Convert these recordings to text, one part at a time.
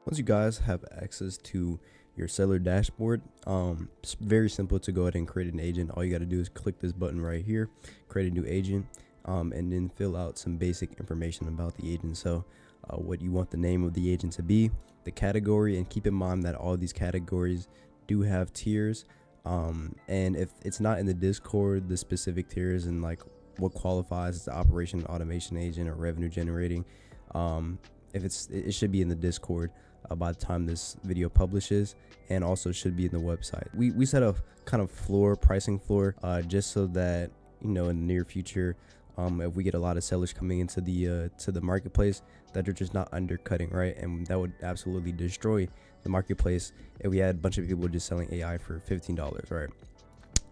Once you guys have access to your seller dashboard, it's very simple to go ahead and create an agent. All you got to do is click this button right here, create a new agent, and then fill out some basic information about the agent. So what you want the name of the agent to be, the category, and keep in mind that all these categories do have tiers. And if it's not in the Discord, the specific tiers and like what qualifies as the operation automation agent or revenue generating, it should be in the Discord by the time this video publishes, and also should be in the website. We set a kind of pricing floor, just so that, in the near future, if we get a lot of sellers coming into the marketplace, that they're just not undercutting, right? And that would absolutely destroy the marketplace if we had a bunch of people just selling AI for $15, right?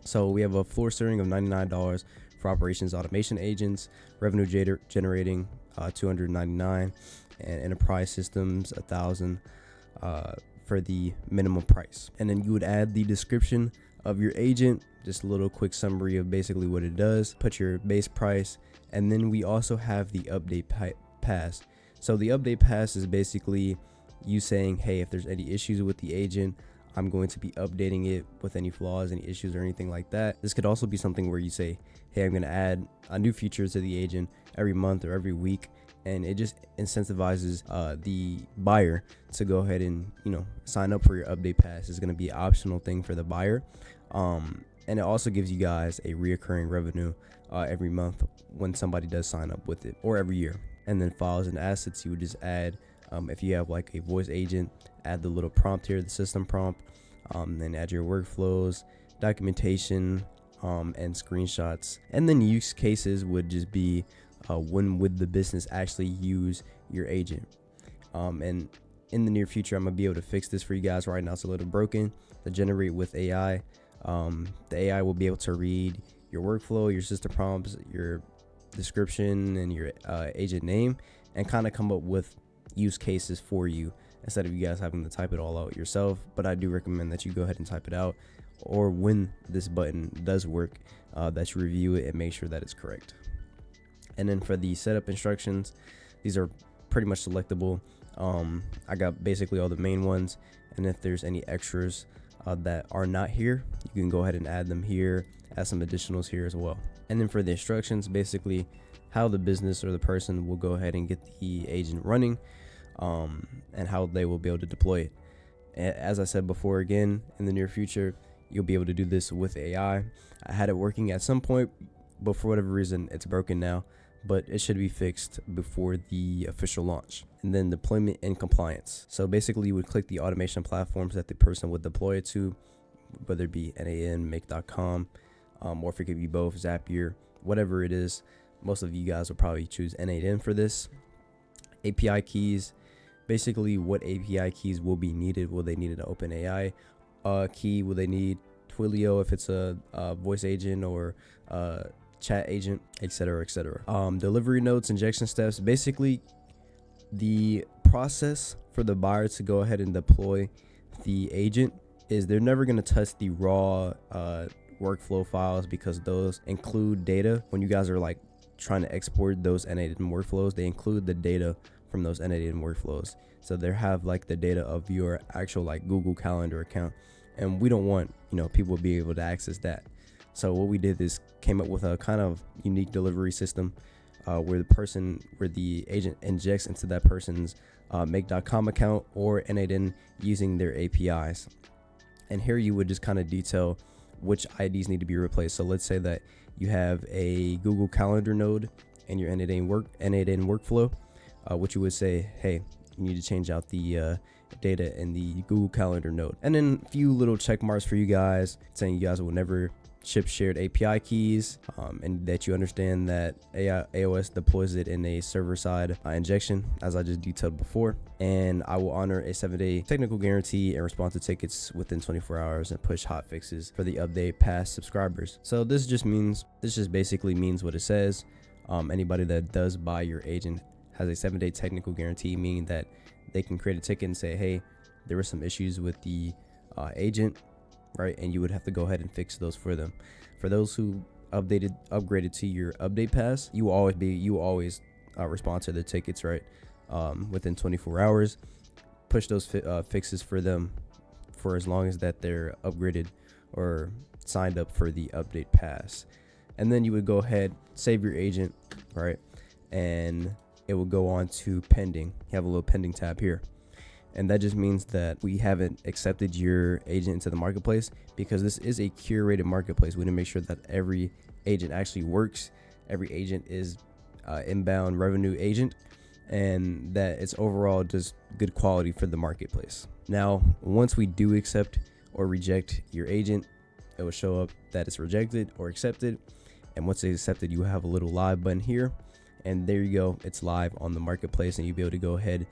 So we have a floor starting of $99 for operations automation agents, revenue generating $299, and enterprise systems $1,000 for the minimum price. And then you would add the description of your agent, just a little quick summary of basically what it does, put your base price, and then we also have the update pass. So the update pass is basically you saying, hey, if there's any issues with the agent, I'm going to be updating it with any flaws, any issues, or anything like that. This could also be something where you say, hey, I'm going to add a new feature to the agent every month or every week, and it just incentivizes the buyer to go ahead and sign up for your update pass. It's going to be an optional thing for the buyer, and it also gives you guys a reoccurring revenue every month when somebody does sign up with it, or every year. And then files and assets, you would just add, if you have like a voice agent, add the little prompt here, the system prompt, then add your workflows, documentation, and screenshots. And then use cases would just be when would the business actually use your agent. And in the near future, I'm gonna be able to fix this for you guys. Right now it's a little broken. To generate with AI, the AI will be able to read your workflow, your system prompts, your description, and your agent name, and kind of come up with use cases for you instead of you guys having to type it all out yourself. But I do recommend that you go ahead and type it out, or when this button does work, that you review it and make sure that it's correct. And then for the setup instructions, these are pretty much selectable. I got basically all the main ones, and if there's any extras that are not here, you can go ahead and add them here, add some additionals here as well. And then for the instructions, basically how the business or the person will go ahead and get the agent running, and how they will be able to deploy it. As I said before, again, in the near future, you'll be able to do this with AI. I had it working at some point, but for whatever reason, it's broken now, but it should be fixed before the official launch. And then deployment and compliance. So basically you would click the automation platforms that the person would deploy it to, whether it be NAN, make.com, or if it could be both, Zapier, whatever it is. Most of you guys will probably choose NAN for this. API keys, basically what API keys will be needed. Will they need an OpenAI key? Will they need Twilio if it's a voice agent or chat agent, etc., etc. Delivery notes, injection steps, basically the process for the buyer to go ahead and deploy the agent is they're never going to touch the raw workflow files, because those include data. When you guys are like trying to export those NAN workflows, they include the data from those NAN workflows. So they have like the data of your actual like Google Calendar account, and we don't want people to be able to access that. So what we did is came up with a kind of unique delivery system where the agent injects into that person's make.com account or NAN using their APIs. And here you would just kind of detail which IDs need to be replaced. So let's say that you have a Google Calendar node in your NAN workflow, which you would say, hey, you need to change out the data in the Google Calendar node. And then a few little check marks for you guys saying you guys will never ship shared API keys, and that you understand that AOS deploys it in a server-side injection, as I just detailed before. And I will honor a 7-day technical guarantee and respond to tickets within 24 hours and push hot fixes for the update pass subscribers. So this just basically means what it says. Anybody that does buy your agent has a 7-day technical guarantee, meaning that they can create a ticket and say, hey, there were some issues with the agent, right? And you would have to go ahead and fix those for them. For those who upgraded to your update pass, you always respond to the tickets, right? Within 24 hours. push those fixes for them for as long as that they're upgraded or signed up for the update pass. And then you would go ahead, save your agent, right? And it will go on to pending. You have a little pending tab here. And that just means that we haven't accepted your agent into the marketplace, because this is a curated marketplace. We need to make sure that every agent actually works. Every agent is inbound revenue agent, and that it's overall just good quality for the marketplace. Now, once we do accept or reject your agent, it will show up that it's rejected or accepted. And once it's accepted, you have a little live button here, and there you go, it's live on the marketplace, and you'll be able to go ahead,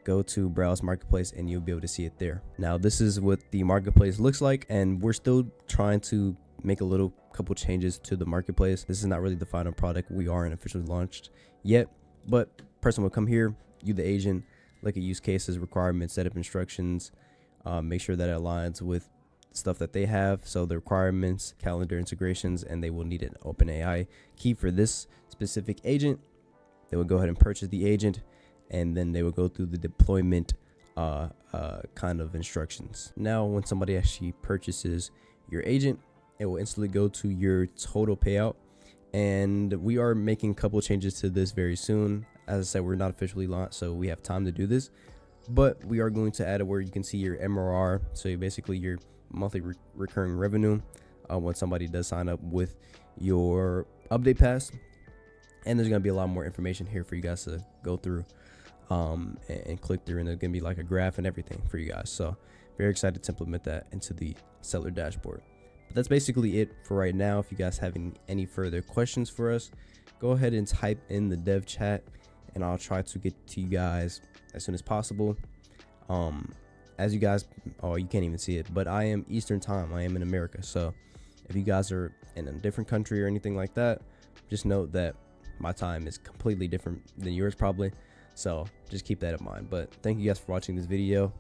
go to browse marketplace, and you'll be able to see it there. Now, this is what the marketplace looks like, and we're still trying to make a couple changes to the marketplace. This is not really the final product. We aren't officially launched yet, but person will come here, you the agent, look at use cases, requirements, setup instructions, make sure that it aligns with stuff that they have. So the requirements, calendar integrations, and they will need an OpenAI key for this specific agent. They will go ahead and purchase the agent, and then they will go through the deployment kind of instructions. Now, when somebody actually purchases your agent, it will instantly go to your total payout. And we are making a couple changes to this very soon. As I said, we're not officially launched, so we have time to do this, but we are going to add it where you can see your MRR. So basically your monthly recurring revenue when somebody does sign up with your update pass. And there's going to be a lot more information here for you guys to go through and click through, and there's going to be like a graph and everything for you guys. So very excited to implement that into the seller dashboard. But that's basically it for right now. If you guys have any further questions for us, go ahead and type in the dev chat, and I'll try to get to you guys as soon as possible. As you guys, you can't even see it, but I am Eastern time. I am in America. So if you guys are in a different country or anything like that, just note that my time is completely different than yours probably. So just keep that in mind. But thank you guys for watching this video.